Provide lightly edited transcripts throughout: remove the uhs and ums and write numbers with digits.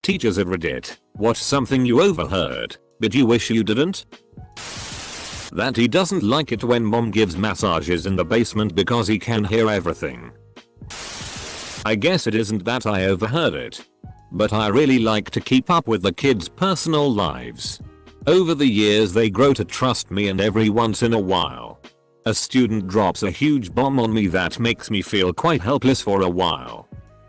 Teachers at Reddit, what's something you overheard, but you wish you didn't? That he doesn't like it when mom gives massages in the basement because he can hear everything. I guess it isn't that I overheard it, but I really like to keep up with the kids' personal lives. Over the years they grow to trust me, and every once in a while a student drops a huge bomb on me that makes me feel quite helpless for a while.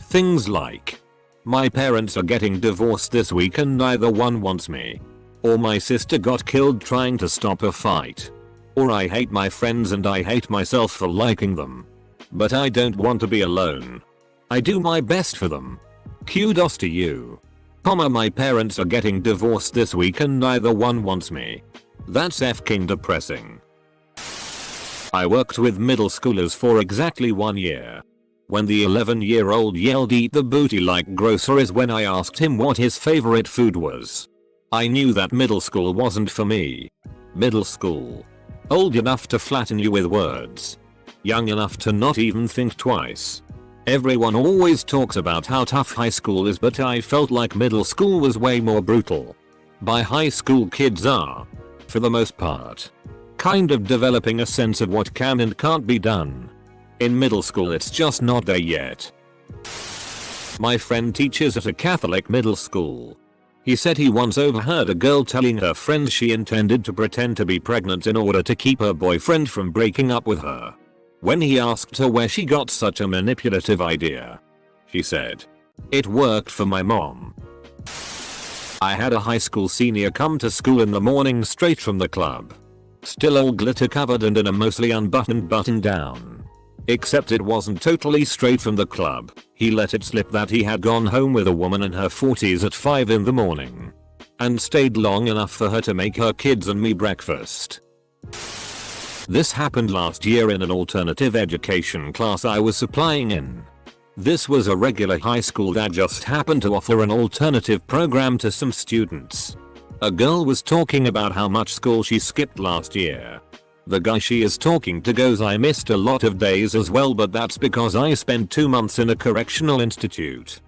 Things like, my parents are getting divorced this week and neither one wants me. Or my sister got killed trying to stop a fight. Or I hate my friends and I hate myself for liking them. But I don't want to be alone. I do my best for them. Kudos to you. My parents are getting divorced this week and neither one wants me. That's f***ing depressing. I worked with middle schoolers for exactly 1 year. When the 11-year-old yelled "eat the booty" like groceries when I asked him what his favorite food was, I knew that middle school wasn't for me. Middle school. Old enough to flatten you with words. Young enough to not even think twice. Everyone always talks about how tough high school is, but I felt like middle school was way more brutal. By high school kids are, for the most part, kind of developing a sense of what can and can't be done. In middle school it's just not there yet. My friend teaches at a Catholic middle school. He said he once overheard a girl telling her friend she intended to pretend to be pregnant in order to keep her boyfriend from breaking up with her. When he asked her where she got such a manipulative idea, she said, "It worked for my mom." I had a high school senior come to school in the morning straight from the club. Still all glitter covered and in a mostly unbuttoned button down. Except it wasn't totally straight from the club. He let it slip that he had gone home with a woman in her 40s at 5 in the morning. And stayed long enough for her to make her kids and me breakfast. This happened last year in an alternative education class I was supplying in. This was a regular high school that just happened to offer an alternative program to some students. A girl was talking about how much school she skipped last year. The guy she is talking to goes, "I missed a lot of days as well, but that's because I spent 2 months in a correctional institute."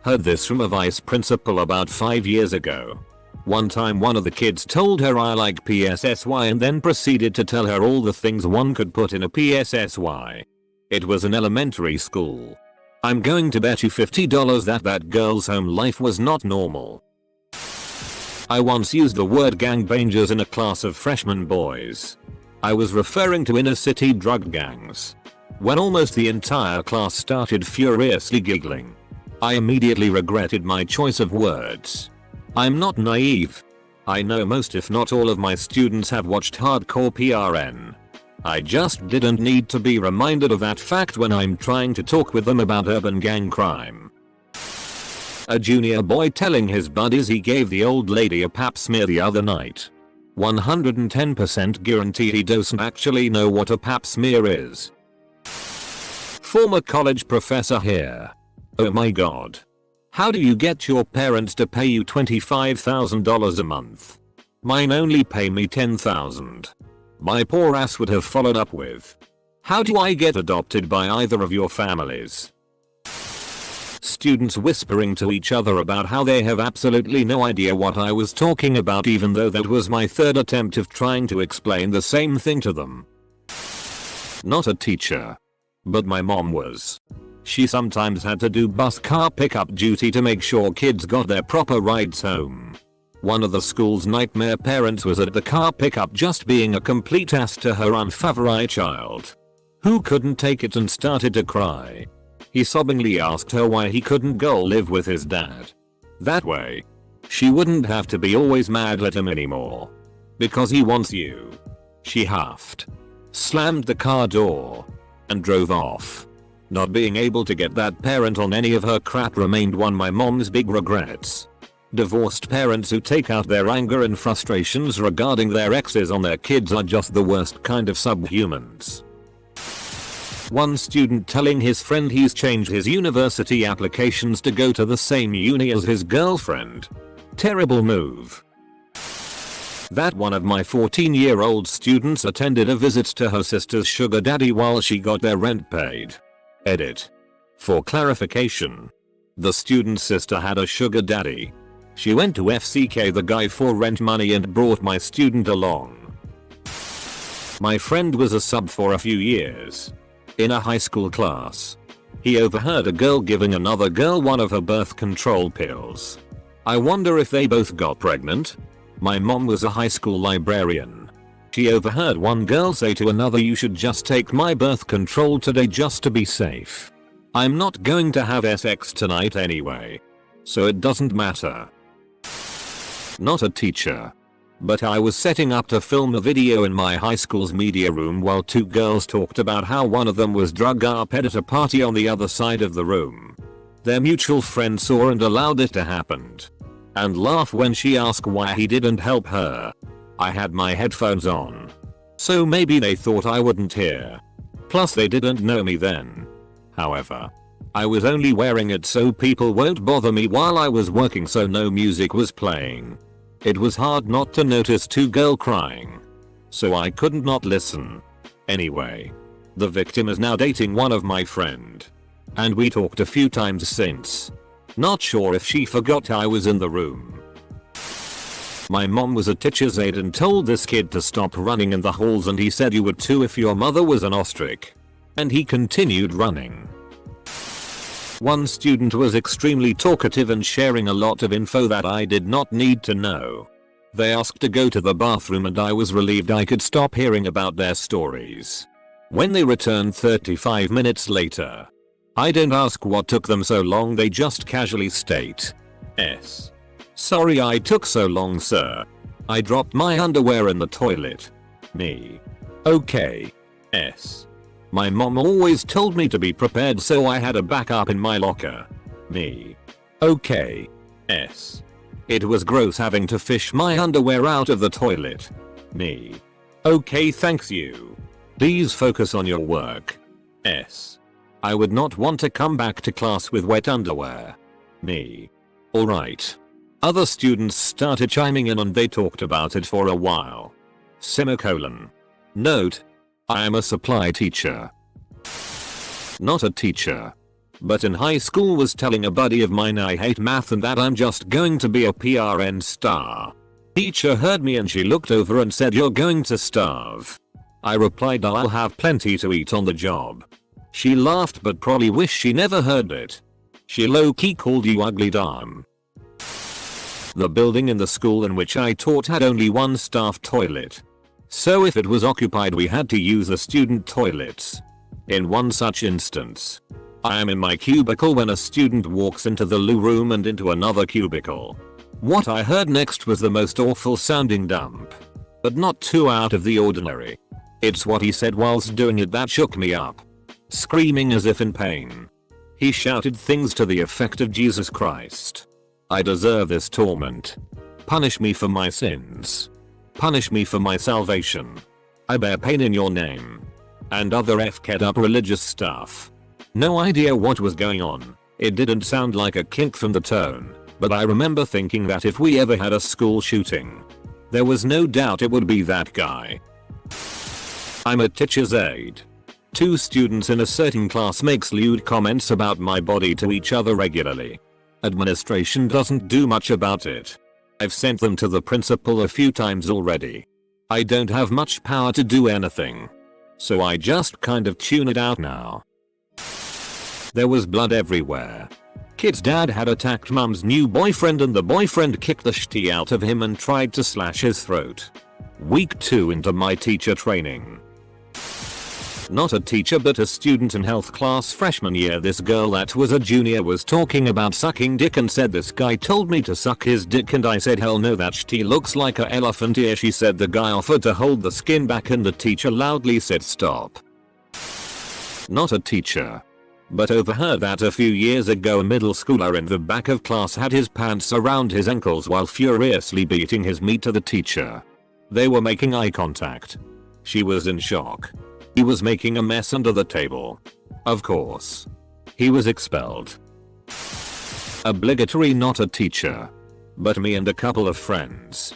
Heard this from a vice principal about 5 years ago. One time one of the kids told her "I like PSSY" and then proceeded to tell her all the things one could put in a PSSY. It was an elementary school. I'm going to bet you $50 that that girl's home life was not normal. I once used the word gangbangers in a class of freshman boys. I was referring to inner city drug gangs. When almost the entire class started furiously giggling, I immediately regretted my choice of words. I'm not naive. I know most if not all of my students have watched hardcore PRN. I just didn't need to be reminded of that fact when I'm trying to talk with them about urban gang crime. A junior boy telling his buddies he gave the old lady a pap smear the other night. 110% guarantee he doesn't actually know what a pap smear is. Former college professor here. Oh my god. How do you get your parents to pay you $25,000 a month? Mine only pay me $10,000. My poor ass would have followed up with, "How do I get adopted by either of your families?" Students whispering to each other about how they have absolutely no idea what I was talking about, even though that was my third attempt of trying to explain the same thing to them. Not a teacher, but my mom was. She sometimes had to do bus car pickup duty to make sure kids got their proper rides home. One of the school's nightmare parents was at the car pickup just being a complete ass to her unfavorite child, who couldn't take it and started to cry. He sobbingly asked her why he couldn't go live with his dad. That way, she wouldn't have to be always mad at him anymore. "Because he wants you," she huffed, slammed the car door, and drove off. Not being able to get that parent on any of her crap remained one of my mom's big regrets. Divorced parents who take out their anger and frustrations regarding their exes on their kids are just the worst kind of subhumans. One student telling his friend he's changed his university applications to go to the same uni as his girlfriend. Terrible move. That one of my 14-year-old students attended a visit to her sister's sugar daddy while she got their rent paid. Edit. For clarification, The student's sister had a sugar daddy. She went to FCK the guy for rent money and brought my student along. My friend was a sub for a few years. In a high school class, he overheard a girl giving another girl one of her birth control pills. I wonder if they both got pregnant? My mom was a high school librarian. She overheard one girl say to another, "You should just take my birth control today just to be safe. I'm not going to have sex tonight anyway, so it doesn't matter." Not a teacher. But I was setting up to film a video in my high school's media room while two girls talked about how one of them was drug up at a party on the other side of the room. Their mutual friend saw and allowed it to happen, and laughed when she asked why he didn't help her. I had my headphones on, so maybe they thought I wouldn't hear. Plus they didn't know me then. However, I was only wearing it so people won't bother me while I was working, so no music was playing. It was hard not to notice two girls crying, so I couldn't not listen. Anyway, the victim is now dating one of my friend, and we talked a few times since. Not sure if she forgot I was in the room. My mom was a teacher's aide and told this kid to stop running in the halls, and he said you would too if your mother was an ostrich. And he continued running. One student was extremely talkative and sharing a lot of info that I did not need to know. They asked to go to the bathroom and I was relieved I could stop hearing about their stories. When they returned 35 minutes later, I don't ask what took them so long, they just casually state, "S. Sorry I took so long, sir. I dropped my underwear in the toilet." Me. Okay. S. My mom always told me to be prepared, so I had a backup in my locker. Me. Okay. S. It was gross having to fish my underwear out of the toilet. Me. Okay, thanks you. Please focus on your work. S. I would not want to come back to class with wet underwear. Me. Alright. Other students started chiming in and they talked about it for a while. Semicolon. Note. I am a supply teacher. Not a teacher. But in high school was telling a buddy of mine I hate math and that I'm just going to be a PRN star. Teacher heard me and she looked over and said, "You're going to starve." I replied, "I'll have plenty to eat on the job." She laughed but probably wished she never heard it. She low-key called you ugly dumb. The building in the school in which I taught had only one staff toilet. So if it was occupied we had to use the student toilets. In one such instance, I am in my cubicle when a student walks into the loo room and into another cubicle. What I heard next was the most awful sounding dump. But not too out of the ordinary. It's what he said whilst doing it that shook me up. Screaming as if in pain, he shouted things to the effect of, "Jesus Christ. I deserve this torment. Punish me for my sins. Punish me for my salvation. I bear pain in your name." And other f-ked up religious stuff. No idea what was going on. It didn't sound like a kink from the tone, but I remember thinking that if we ever had a school shooting, there was no doubt it would be that guy. I'm a teacher's aide. Two students in a certain class makes lewd comments about my body to each other regularly. Administration doesn't do much about it. I've sent them to the principal a few times already. I don't have much power to do anything, so I just kind of tune it out now. There was blood everywhere. Kid's dad had attacked mum's new boyfriend and the boyfriend kicked the shit out of him and tried to slash his throat. Week 2 into my teacher training. Not a teacher but a student in health class freshman year. This girl that was a junior was talking about sucking dick and said, "This guy told me to suck his dick," and I said, "Hell no, that shit looks like a elephant ear." She said the guy offered to hold the skin back and the teacher loudly said stop. Not a teacher, but overheard that a few years ago a middle schooler in the back of class had his pants around his ankles while furiously beating his meat to the teacher. They were making eye contact. She was in shock. He was making a mess under the table. Of course. He was expelled. Obligatory. Not a teacher, but me and a couple of friends,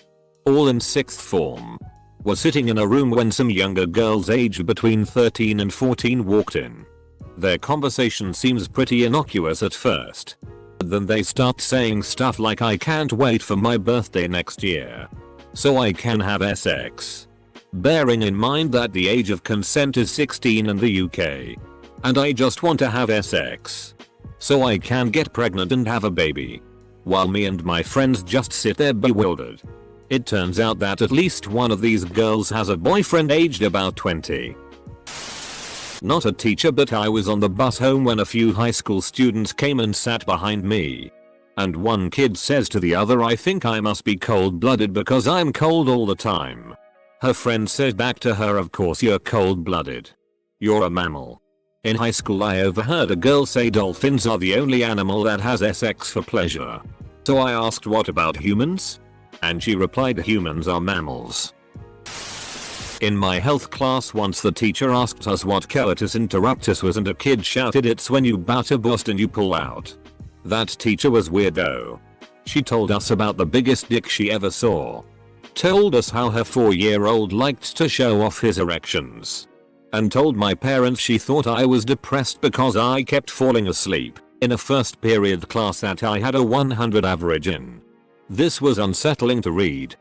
all in 6th form, were sitting in a room when some younger girls aged between 13 and 14 walked in. Their conversation seems pretty innocuous at first. Then they start saying stuff like I can't wait for my birthday next year so I can have sex. Bearing in mind that the age of consent is 16 in the UK. And I just want to have sex so I can get pregnant and have a baby. While me and my friends just sit there bewildered. It turns out that at least one of these girls has a boyfriend aged about 20. Not a teacher, but I was on the bus home when a few high school students came and sat behind me. And one kid says to the other, I think I must be cold-blooded because I'm cold all the time. Her friend said back to her, of course you're cold-blooded. You're a mammal. In high school I overheard a girl say dolphins are the only animal that has sex for pleasure. So I asked, what about humans? And she replied, humans are mammals. In my health class once the teacher asked us what coitus interruptus was and a kid shouted, it's when you batter bust and you pull out. That teacher was weird though. She told us about the biggest dick she ever saw. Told us how her 4-year-old liked to show off his erections. And told my parents she thought I was depressed because I kept falling asleep in a first period class that I had a 100 average in. This was unsettling to read.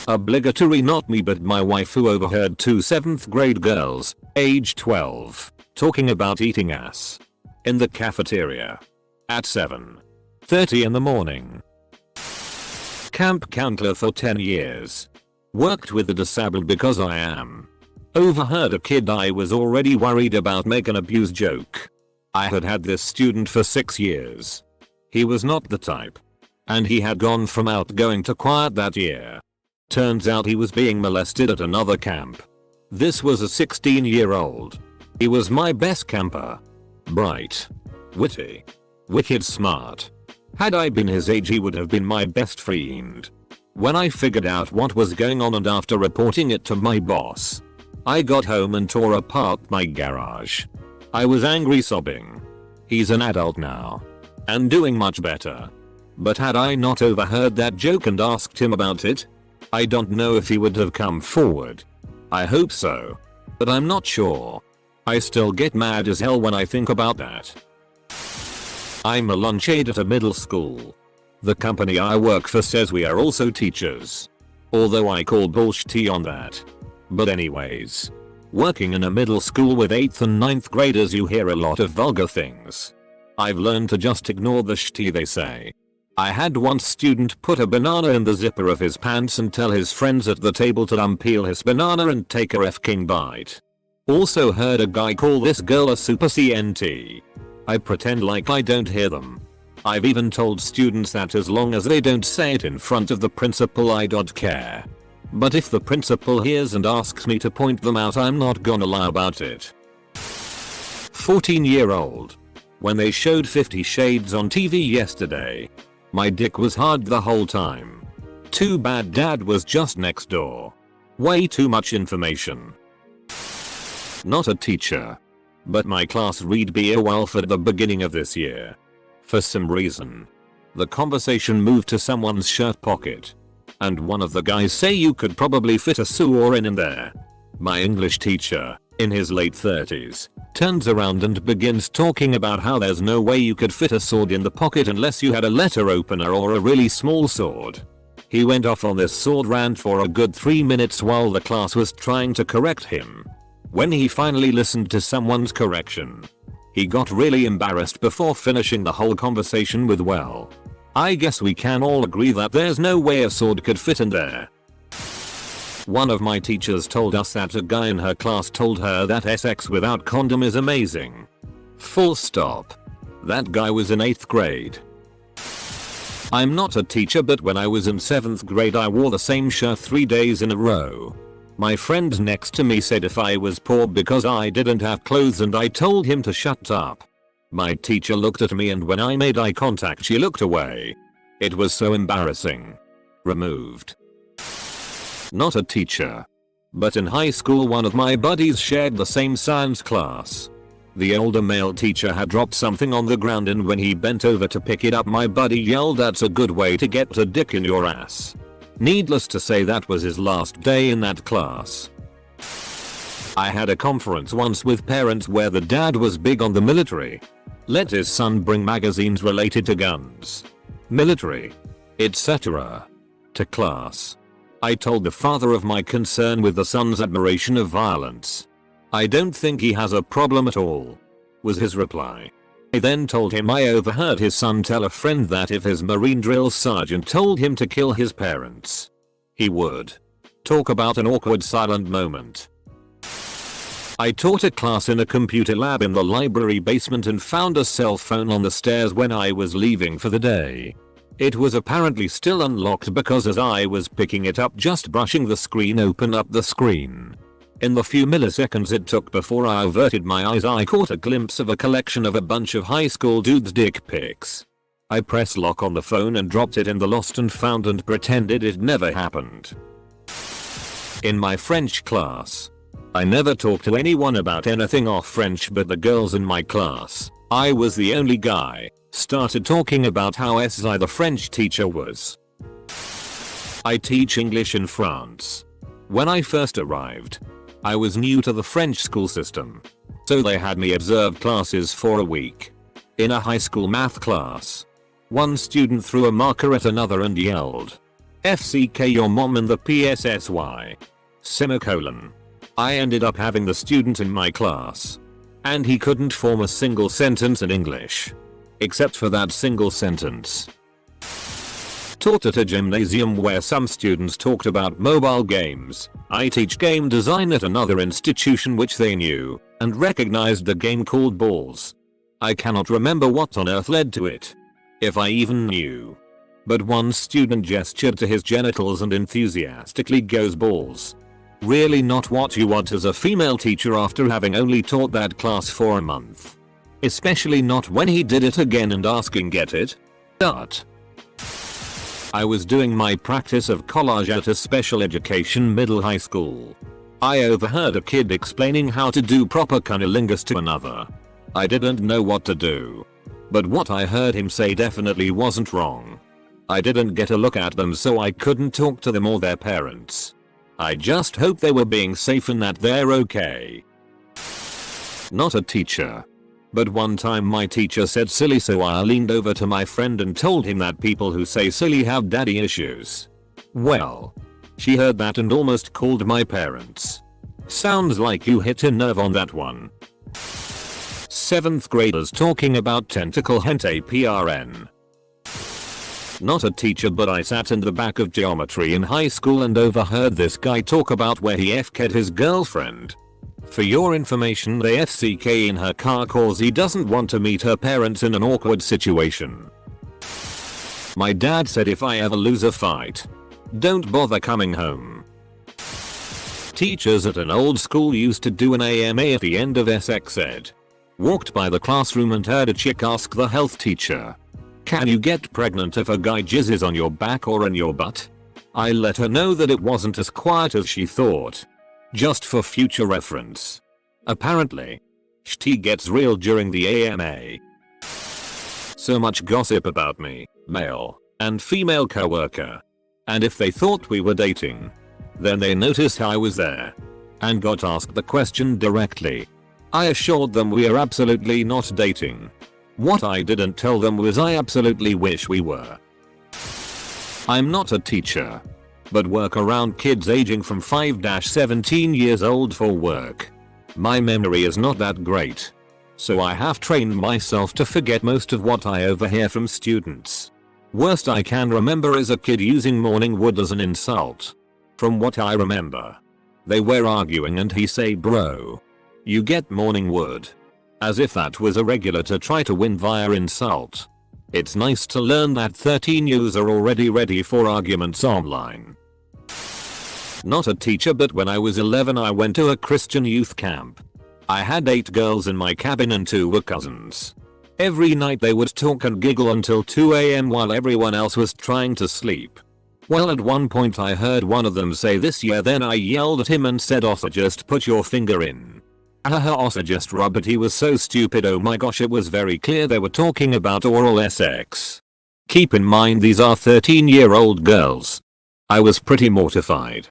Obligatory, not me but my wife, who overheard 2 7th grade girls, age 12, talking about eating ass in the cafeteria at 7:30 in the morning. Camp counselor for 10 years. Worked with the disabled because I am. Overheard a kid I was already worried about make an abuse joke. I had had this student for 6 years. He was not the type. And he had gone from outgoing to quiet that year. Turns out he was being molested at another camp. This was a 16-year-old. He was my best camper. Bright. Witty. Wicked smart. Had I been his age he would have been my best friend. When I figured out what was going on and after reporting it to my boss, I got home and tore apart my garage. I was angry, sobbing. He's an adult now. And doing much better. But had I not overheard that joke and asked him about it, I don't know if he would have come forward. I hope so. But I'm not sure. I still get mad as hell when I think about that. I'm a lunch aide at a middle school. The company I work for says we are also teachers. Although I call bullshit on that. But anyways. Working in a middle school with 8th and 9th graders, you hear a lot of vulgar things. I've learned to just ignore the shit they say. I had one student put a banana in the zipper of his pants and tell his friends at the table to unpeel his banana and take a f-king bite. Also heard a guy call this girl a super CNT. I pretend like I don't hear them. I've even told students that as long as they don't say it in front of the principal I don't care. But if the principal hears and asks me to point them out, I'm not gonna lie about it. 14-year-old. When they showed 50 Shades on TV yesterday, my dick was hard the whole time. Too bad dad was just next door. Way too much information. Not a teacher. But my class read Beowulf at the beginning of this year. For some reason, the conversation moved to someone's shirt pocket. And one of the guys say you could probably fit a sword in there. My English teacher, in his late 30s, turns around and begins talking about how there's no way you could fit a sword in the pocket unless you had a letter opener or a really small sword. He went off on this sword rant for a good 3 minutes while the class was trying to correct him. When he finally listened to someone's correction, he got really embarrassed before finishing the whole conversation with, well, I guess we can all agree that there's no way a sword could fit in there. One of my teachers told us that a guy in her class told her that sex without condom is amazing. Full stop. That guy was in 8th grade. I'm not a teacher, but when I was in 7th grade I wore the same shirt 3 days in a row. My friend next to me said if I was poor because I didn't have clothes and I told him to shut up. My teacher looked at me and when I made eye contact she looked away. It was so embarrassing. Removed. Not a teacher. But in high school one of my buddies shared the same science class. The older male teacher had dropped something on the ground and when he bent over to pick it up my buddy yelled, "That's a good way to get a dick in your ass." Needless to say that was his last day in that class. I had a conference once with parents where the dad was big on the military. Let his son bring magazines related to guns, military, etc. to class. I told the father of my concern with the son's admiration of violence. I don't think he has a problem at all, was his reply. I then told him I overheard his son tell a friend that if his Marine drill sergeant told him to kill his parents, he would. Talk about an awkward silent moment. I taught a class in a computer lab in the library basement and found a cell phone on the stairs when I was leaving for the day. It was apparently still unlocked because as I was picking it up just brushing the screen open up the screen. In the few milliseconds it took before I averted my eyes I caught a glimpse of a collection of a bunch of high school dudes' dick pics. I pressed lock on the phone and dropped it in the lost and found and pretended it never happened. In my French class, I never talked to anyone about anything off French but the girls in my class. I was the only guy. Started talking about how SI the French teacher was. I teach English in France. When I first arrived, I was new to the French school system. So they had me observe classes for a week. In a high school math class, one student threw a marker at another and yelled, "FCK your mom and the PSSY. Semicolon." I ended up having the student in my class. And he couldn't form a single sentence in English. Except for that single sentence. Taught at a gymnasium where some students talked about mobile games. I teach game design at another institution which they knew and recognized the game called Balls. I cannot remember what on earth led to it. If I even knew. But one student gestured to his genitals and enthusiastically goes balls. Really not what you want as a female teacher after having only taught that class for a month. Especially not when he did it again and asking get it? Dot. I was doing my practice of collage at a special education middle high school. I overheard a kid explaining how to do proper cunnilingus to another. I didn't know what to do. But what I heard him say definitely wasn't wrong. I didn't get a look at them so I couldn't talk to them or their parents. I just hope they were being safe and that they're okay. Not a teacher. But one time my teacher said silly so I leaned over to my friend and told him that people who say silly have daddy issues. Well, she heard that and almost called my parents. Sounds like you hit a nerve on that one. 7th graders talking about tentacle hentai PRN. Not a teacher but I sat in the back of geometry in high school and overheard this guy talk about where he FK'd his girlfriend. For your information they FCK in her car cause he doesn't want to meet her parents in an awkward situation. My dad said if I ever lose a fight, don't bother coming home. Teachers at an old school used to do an AMA at the end of sex ed. Walked by the classroom and heard a chick ask the health teacher, "Can you get pregnant if a guy jizzes on your back or in your butt?" I let her know that it wasn't as quiet as she thought. Just for future reference. Apparently, shit gets real during the AMA. So much gossip about me, male and female coworker. And if they thought we were dating, then they noticed I was there and got asked the question directly. I assured them we are absolutely not dating. What I didn't tell them was I absolutely wish we were. I'm not a teacher, but work around kids aging from 5-17 years old for work. My memory is not that great, so I have trained myself to forget most of what I overhear from students. Worst I can remember is a kid using morning wood as an insult. From what I remember, they were arguing and he say, "Bro, you get morning wood." As if that was a regular to try to win via insult. It's nice to learn that 13-years are already ready for arguments online. Not a teacher but when I was 11 I went to a Christian youth camp. I had 8 girls in my cabin and 2 were cousins. Every night they would talk and giggle until 2 AM while everyone else was trying to sleep. Well at one point I heard one of them say "this year," then I yelled at him and said, "Ossa, just put your finger in." Haha, Ossa, just rub it. He was so stupid. Oh my gosh, it was very clear they were talking about oral sex. Keep in mind these are 13-year-old girls. I was pretty mortified.